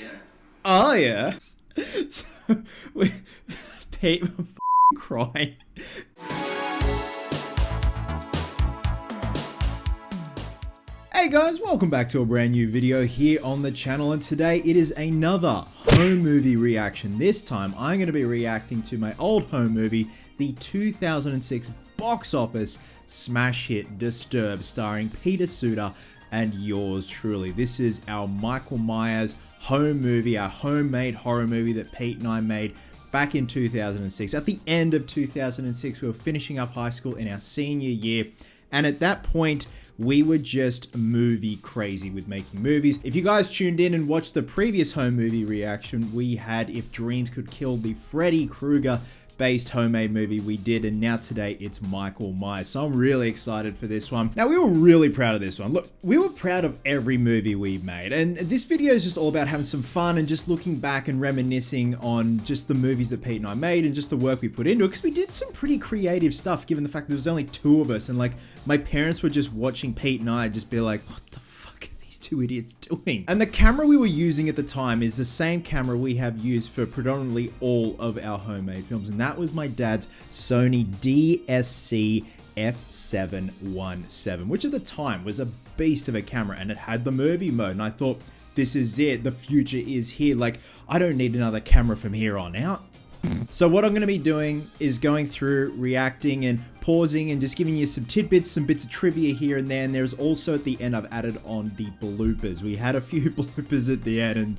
yeah. Oh, yeah. So, we, Pete, I'm crying. Hey guys, welcome back to a brand new video here on the channel, and today it is another home movie reaction. This time I'm going to be reacting to my old home movie, the 2006 box office smash hit Disturbed, starring Peter Suter and yours truly. This is our Michael Myers home movie, our homemade horror movie that Pete and I made back in 2006. At the end of 2006, we were finishing up high school in our senior year, and at that point, we were just movie crazy with making movies. If you guys tuned in and watched the previous home movie reaction, we had If Dreams Could Kill, the Freddy Krueger based homemade movie we did, and now today it's Michael Myers. So I'm really excited for this one. Now, we were really proud of this one. Look, we were proud of every movie we've made, and this video is just all about having some fun and just looking back and reminiscing on just the movies that Pete and I made and just the work we put into it, because we did some pretty creative stuff given the fact that there was only two of us, and like my parents were just watching Pete and I just be like, what the fuck are these two idiots doing? And the camera we were using at the time is the same camera we have used for predominantly all of our homemade films, and that was my dad's Sony DSC F717, which at the time was a beast of a camera, and it had the movie mode, and I thought, this is it, the future is here, like I don't need another camera from here on out. So what I'm going to be doing is going through, reacting and pausing and just giving you some tidbits, some bits of trivia here and there. And there's also at the end, I've added on the bloopers. We had a few bloopers at the end and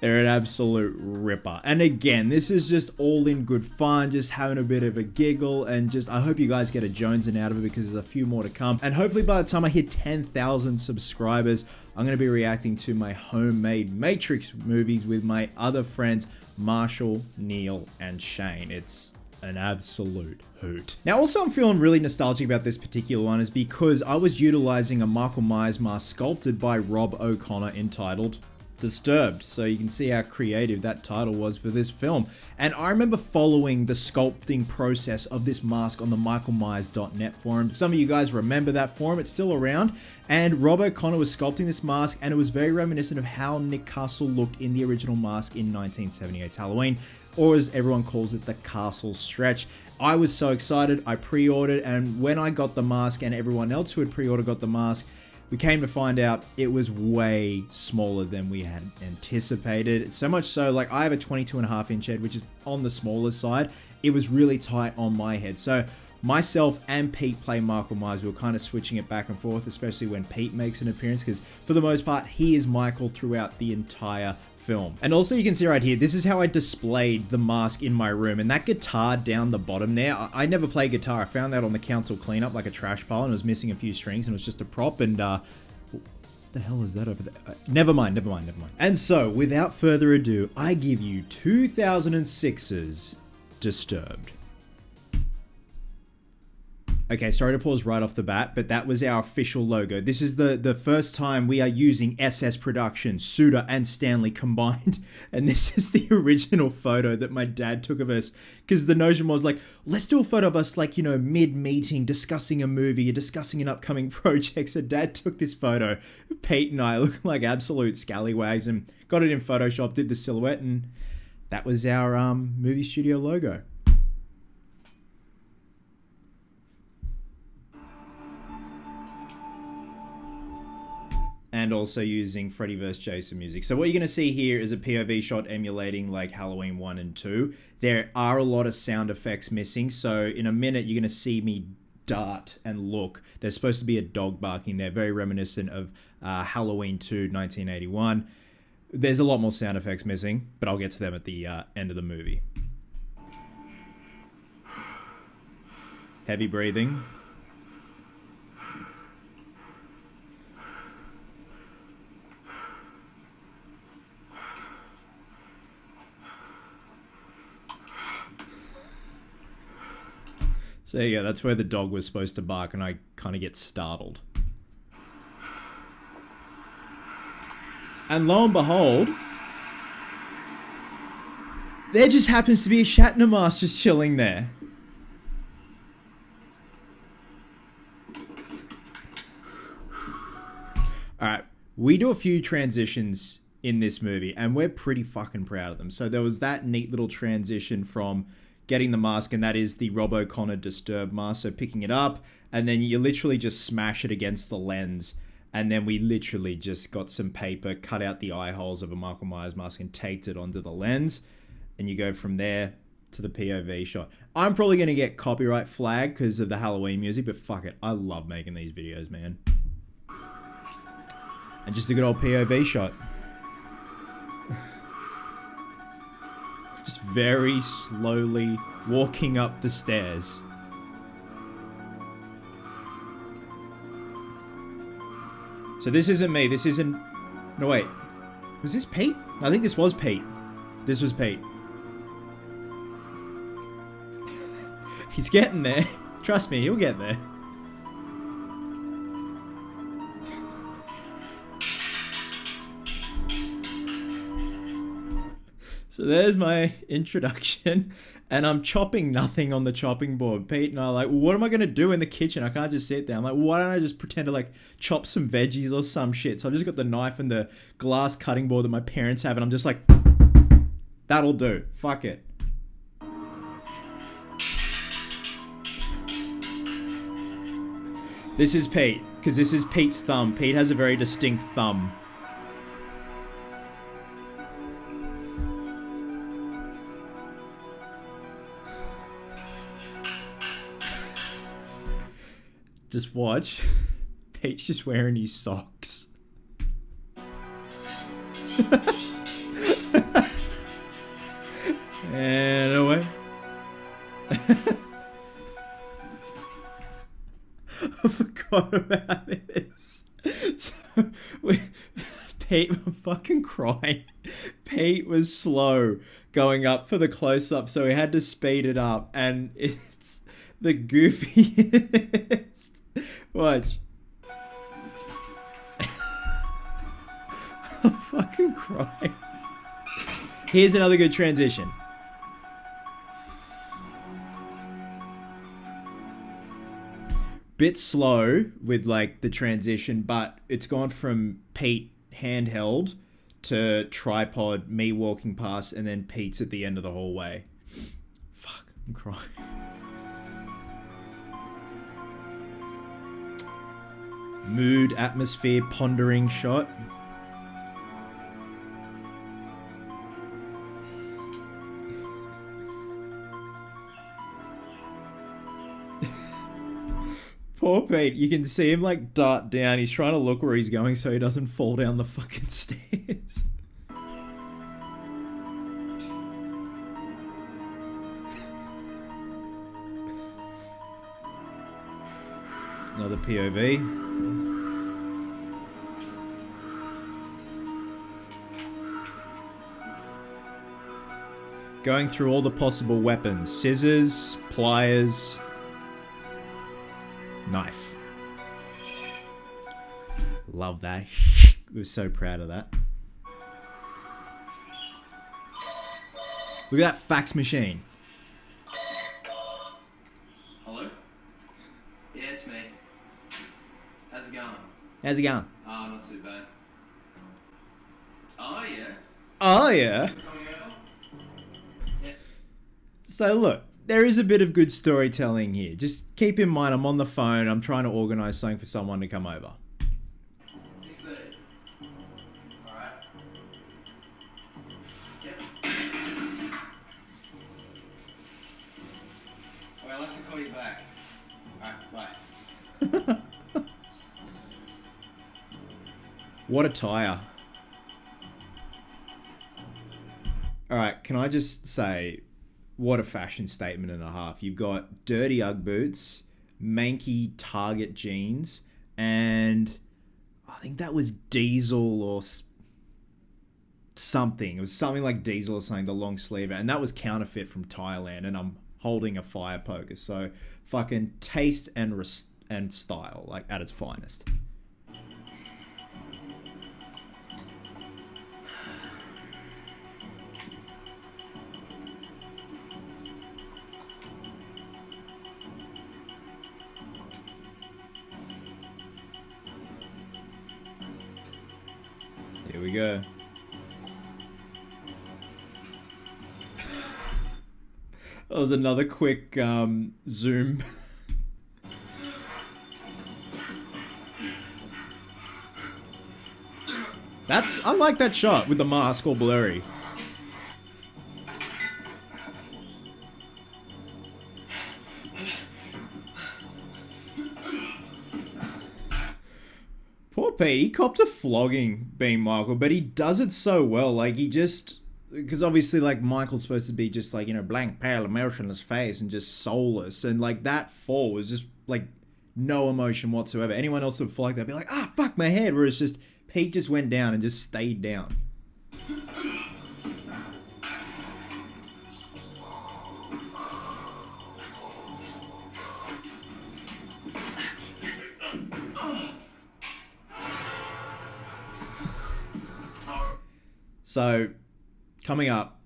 they're an absolute ripper. And again, this is just all in good fun, just having a bit of a giggle, and just I hope you guys get a jonesing out of it because there's a few more to come. And hopefully by the time I hit 10,000 subscribers, I'm going to be reacting to my homemade Matrix movies with my other friends, Marshall, Neil, and Shane. It's an absolute hoot. Now, also I'm feeling really nostalgic about this particular one is because I was utilizing a Michael Myers mask sculpted by Rob O'Connor entitled Disturbed, so you can see how creative that title was for this film. And I remember following the sculpting process of this mask on the michaelmyers.net forum. Some of you guys remember that forum, it's still around, and Rob O'Connor was sculpting this mask, and it was very reminiscent of how Nick Castle looked in the original mask in 1978's Halloween, or as everyone calls it, the Castle Stretch. I was so excited, I pre-ordered, and when I got the mask and everyone else who had pre-ordered got the mask, we came to find out it was way smaller than we had anticipated. So much so, like I have a 22.5-inch head, which is on the smaller side. It was really tight on my head. So myself and Pete play Michael Myers. We were kind of switching it back and forth, especially when Pete makes an appearance, because for the most part, he is Michael throughout the entire film. And also you can see right here, this is how I displayed the mask in my room, and that guitar down the bottom there, I never play guitar. I found that on the council cleanup like a trash pile, and it was missing a few strings, and it was just a prop, and what the hell is that over there? Never mind. And so without further ado, I give you 2006's Disturbed. Okay, sorry to pause right off the bat, but that was our official logo. This is the first time we are using SS Productions, Suter and Stanley combined. And this is the original photo that my dad took of us. Because the notion was like, let's do a photo of us like, you know, mid-meeting, discussing a movie, discussing an upcoming project. So dad took this photo of Pete and I looking like absolute scallywags and got it in Photoshop, did the silhouette, and that was our movie studio logo. And also using Freddy vs. Jason music. So what you're going to see here is a POV shot emulating like Halloween 1 and 2. There are a lot of sound effects missing. So in a minute, you're going to see me dart and look. There's supposed to be a dog barking there, very reminiscent of Halloween 2, 1981. There's a lot more sound effects missing, but I'll get to them at the end of the movie. Heavy breathing. So yeah, that's where the dog was supposed to bark, and I kind of get startled. And lo and behold, there just happens to be a Shatner mask just chilling there. Alright, we do a few transitions in this movie, and we're pretty fucking proud of them. So there was that neat little transition from getting the mask, and that is the Rob O'Connor Disturbed mask. So picking it up, and then you literally just smash it against the lens, and then we literally just got some paper, cut out the eye holes of a Michael Myers mask, and taped it onto the lens, and you go from there to the POV shot. I'm probably going to get copyright flagged because of the Halloween music, but fuck it. I love making these videos, man. And just a good old POV shot. Just very slowly walking up the stairs. So this isn't me. This isn't... No, wait. Was this Pete? I think this was Pete. This was Pete. He's getting there. Trust me, he'll get there. So there's my introduction, and I'm chopping nothing on the chopping board. Pete and I are like, well, what am I going to do in the kitchen? I can't just sit there. I'm like, why don't I just pretend to like chop some veggies or some shit? So I've just got the knife and the glass cutting board that my parents have, and I'm just like, that'll do. Fuck it. This is Pete, because this is Pete's thumb. Pete has a very distinct thumb. Just watch. Pete's just wearing his socks. And away. I forgot about this. So, Pete, I'm fucking crying. Pete was slow going up for the close-up, so he had to speed it up, and it's the goofiest. Watch. I'm fucking crying. Here's another good transition. Bit slow with like the transition, but it's gone from Pete handheld to tripod, me walking past, and then Pete's at the end of the hallway. Fuck, I'm crying. Mood, atmosphere, pondering shot. Poor Pete, you can see him like dart down. He's trying to look where he's going so he doesn't fall down the fucking stairs. Another POV. Going through all the possible weapons. Scissors, pliers, knife. Love that. We're so proud of that. Look at that fax machine. Hello? Yeah, it's me. How's it going? How's it going? Oh, not too bad. Oh, yeah? Oh, yeah. Yeah. So look, there is a bit of good storytelling here. Just keep in mind, I'm on the phone. I'm trying to organise something for someone to come over. Alright. Yep. Alright, I'll have to call you back. Alright, bye. What a tire. Alright, can I just say, what a fashion statement and a half. You've got dirty Ugg boots, manky Target jeans, and I think that was Diesel or something. It was something like Diesel or something, the long sleeve. And that was counterfeit from Thailand, and I'm holding a fire poker. So fucking taste and style, like at its finest. Here we go. was another quick zoom. I like that shot with the mask all blurry. Poor Pete, he copped a flogging being Michael, but he does it so well. Like, he just... Because obviously, like, Michael's supposed to be just, like, you know, blank, pale, emotionless face and just soulless. And, like, that fall was just, like, no emotion whatsoever. Anyone else would fall like that, be like, ah, fuck my head. Whereas just, Pete just went down and just stayed down. So, coming up,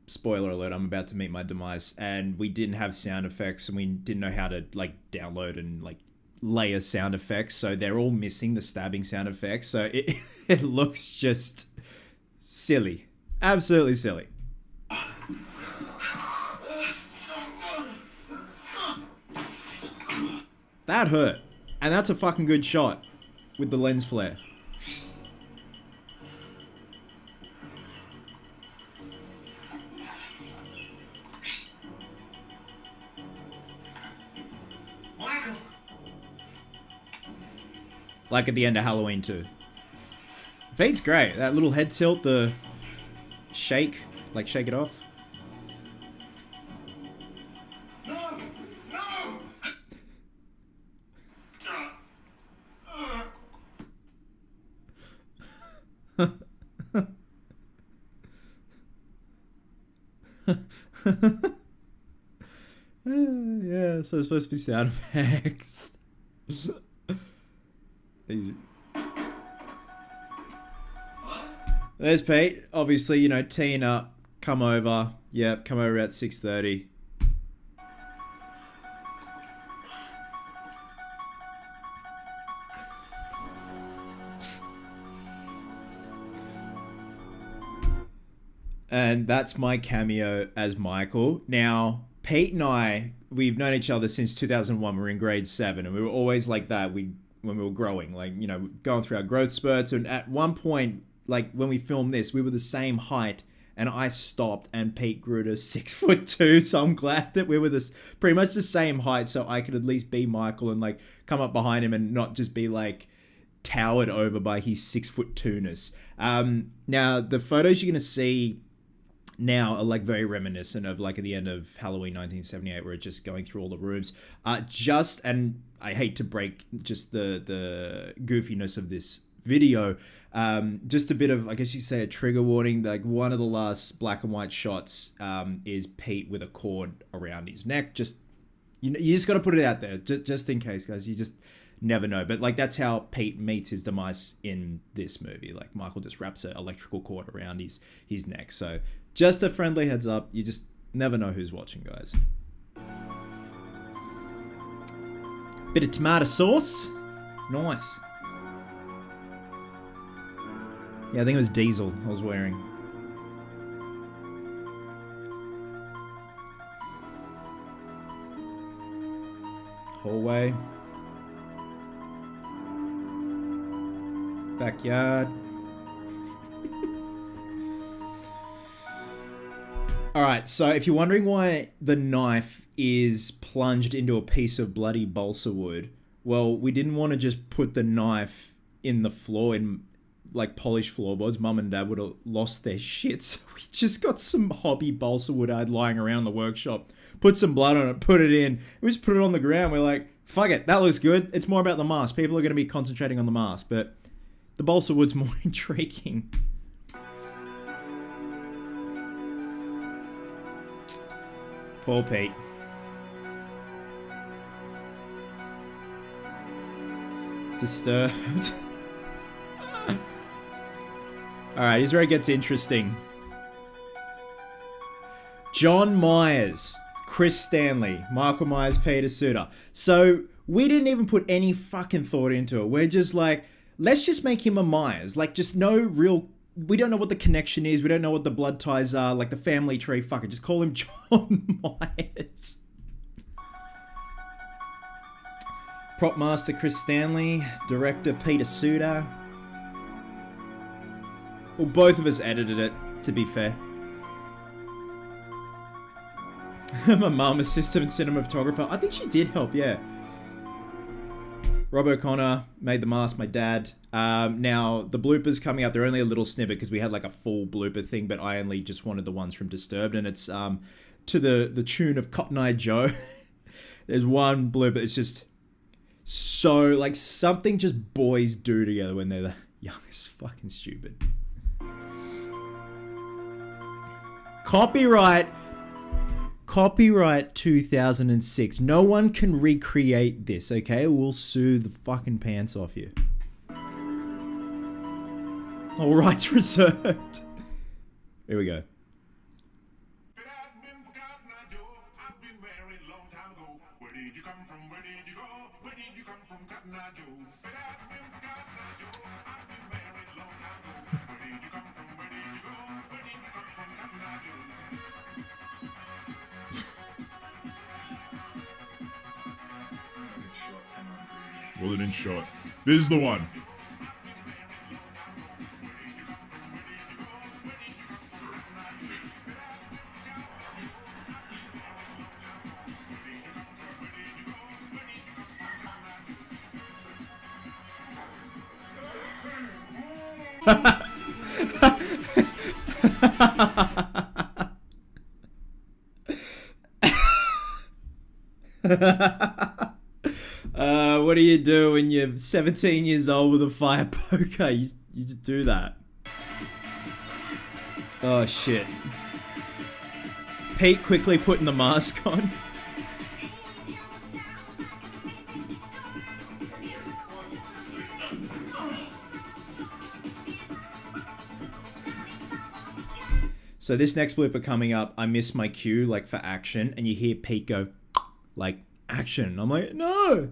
spoiler alert, I'm about to meet my demise, and we didn't have sound effects, and we didn't know how to, like, download and, like, layer sound effects, so they're all missing the stabbing sound effects, so it looks just silly. Absolutely silly. That hurt. And that's a fucking good shot with the lens flare. Like at the end of Halloween 2. Pete's great. That little head tilt, the shake, like shake it off. No! Yeah, so it's supposed to be sound effects. There's Pete. Obviously, you know, teeing up. Come over. Yep, come over at 6:30. And that's my cameo as Michael. Now, Pete and I, we've known each other since 2001. We were in grade 7, and we were always like that. When we were growing, like, you know, going through our growth spurts. And at one point, like when we filmed this, we were the same height, and I stopped, and Pete grew to 6'2". So I'm glad that we were this pretty much the same height, so I could at least be Michael and like come up behind him and not just be like towered over by his 6'2"ness. Now the photos you're gonna see now are like very reminiscent of like at the end of Halloween 1978, where it's just going through all the rooms. And I hate to break just the goofiness of this video. Just a bit of, I guess you say, a trigger warning. Like one of the last black and white shots is Pete with a cord around his neck. Just you just got to put it out there, just in case, guys. You just never know. But like that's how Pete meets his demise in this movie. Like Michael just wraps an electrical cord around his neck. So just a friendly heads up. You just never know who's watching, guys. Bit of tomato sauce. Nice. Yeah, I think it was diesel I was wearing. Hallway. Backyard. Alright, so if you're wondering why the knife is plunged into a piece of bloody balsa wood, well, we didn't want to just put the knife in the floor in like polished floorboards. Mum and Dad would have lost their shit, so we just got some hobby balsa wood I had lying around the workshop, put some blood on it, put it in, we just put it on the ground. We're like, fuck it, that looks good. It's more about the mask. People are going to be concentrating on the mask, but the balsa wood's more intriguing. Poor Pete. Disturbed. Alright, here's where it gets interesting. John Myers, Chris Stanley, Michael Myers, Peter Suter. So, we didn't even put any fucking thought into it. We're just like, let's just make him a Myers. Like, just no real we don't know what the connection is. We don't know what the blood ties are, like the family tree. Fuck it, just call him John Myers. Prop master Chris Stanley, director Peter Suter. Well, both of us edited it, to be fair. My mum, assistant cinematographer. I think she did help, yeah. Rob O'Connor made the mask, my dad. Now, the bloopers coming up, they're only a little snippet because we had like a full blooper thing, but I only just wanted the ones from Disturbed, and it's to the tune of Cotton Eye Joe. There's one blooper, it's just so, like, something just boys do together when they're the youngest. Fucking stupid. Copyright 2006. No one can recreate this, okay? We'll sue the fucking pants off you. All rights reserved. Here we go. Well, it in shot. This is the one. What do you do when you're 17 years old with a fire poker? You just do that. Oh shit. Pete quickly putting the mask on. So this next blooper coming up, I missed my cue, like, for action, and you hear Pete go, like, action. I'm like, no!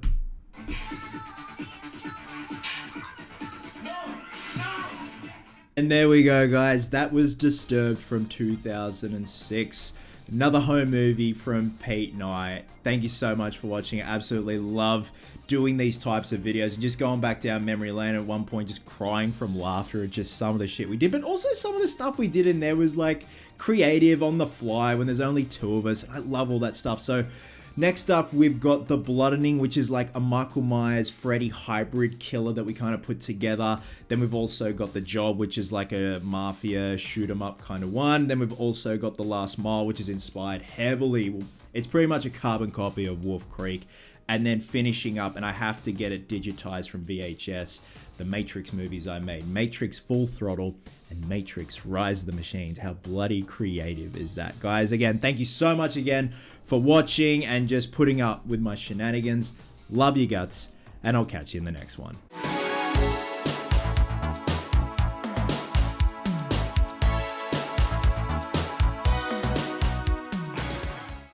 And there we go, guys. That was Disturbed from 2006. Another home movie from Pete and I. Thank you so much for watching. I absolutely love doing these types of videos and just going back down memory lane at one point, just crying from laughter at just some of the shit we did. But also some of the stuff we did in there was like creative, on the fly, when there's only two of us. And I love all that stuff. So next up, we've got The Bloodening, which is like a Michael Myers, Freddy hybrid killer that we kind of put together. Then we've also got The Job, which is like a mafia shoot 'em up kind of one. Then we've also got The Last Mile, which is inspired heavily. It's pretty much a carbon copy of Wolf Creek. And then finishing up, and I have to get it digitized from VHS, the Matrix movies I made. Matrix Full Throttle and Matrix Rise of the Machines. How bloody creative is that? Guys, again, thank you so much again for watching and just putting up with my shenanigans. Love you guts, and I'll catch you in the next one.